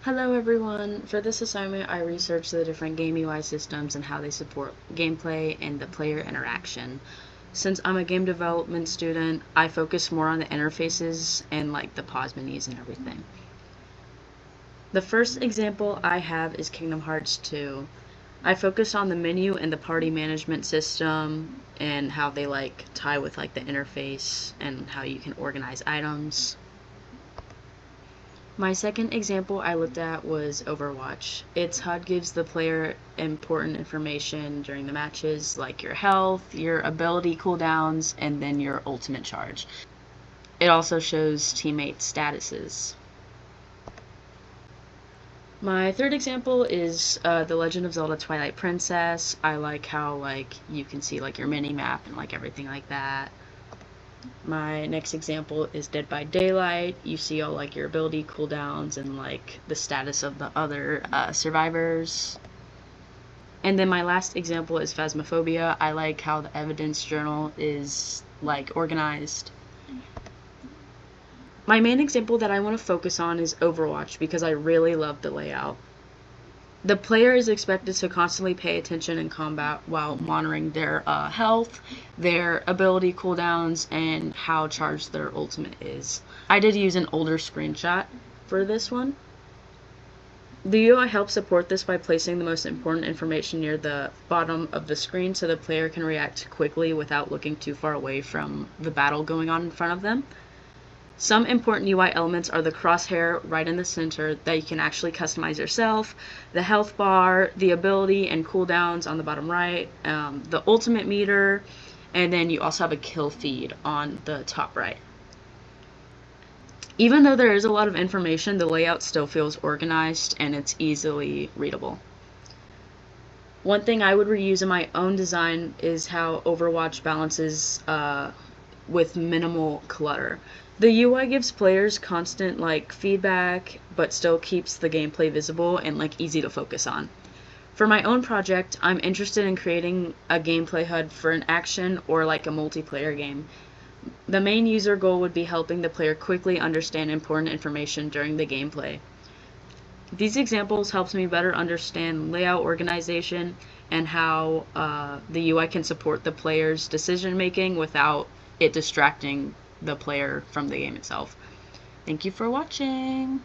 Hello everyone! For this assignment, I researched the different game UI systems and how they support gameplay and the player interaction. Since I'm a game development student, I focus more on the interfaces and like the pause menus and everything. The first example I have is Kingdom Hearts 2. I focus on the menu and the party management system and how they like tie with like the interface and how you can organize items. My second example I looked at was Overwatch. Its HUD gives the player important information during the matches, like your health, your ability cooldowns, and then your ultimate charge. It also shows teammate statuses. My third example is The Legend of Zelda Twilight Princess. I like how you can see like your mini map and like everything like that. My next example is Dead by Daylight. You see all like your ability cooldowns and like the status of the other survivors. And then my last example is Phasmophobia. I like how the evidence journal is like organized. My main example that I want to focus on is Overwatch because I really love the layout. The player is expected to constantly pay attention in combat while monitoring their health, their ability cooldowns, and how charged their ultimate is. I did use an older screenshot for this one. The UI helps support this by placing the most important information near the bottom of the screen so the player can react quickly without looking too far away from the battle going on in front of them. Some important UI elements are the crosshair right in the center that you can actually customize yourself, the health bar, the ability and cooldowns on the bottom right, the ultimate meter, and then you also have a kill feed on the top right. Even though there is a lot of information, the layout still feels organized and it's easily readable. One thing I would reuse in my own design is how Overwatch balances with minimal clutter. The UI gives players constant feedback, but still keeps the gameplay visible and easy to focus on. For my own project, I'm interested in creating a gameplay HUD for an action or a multiplayer game. The main user goal would be helping the player quickly understand important information during the gameplay. These examples helps me better understand layout organization and how the UI can support the player's decision making without it distracting the player from the game itself. Thank you for watching!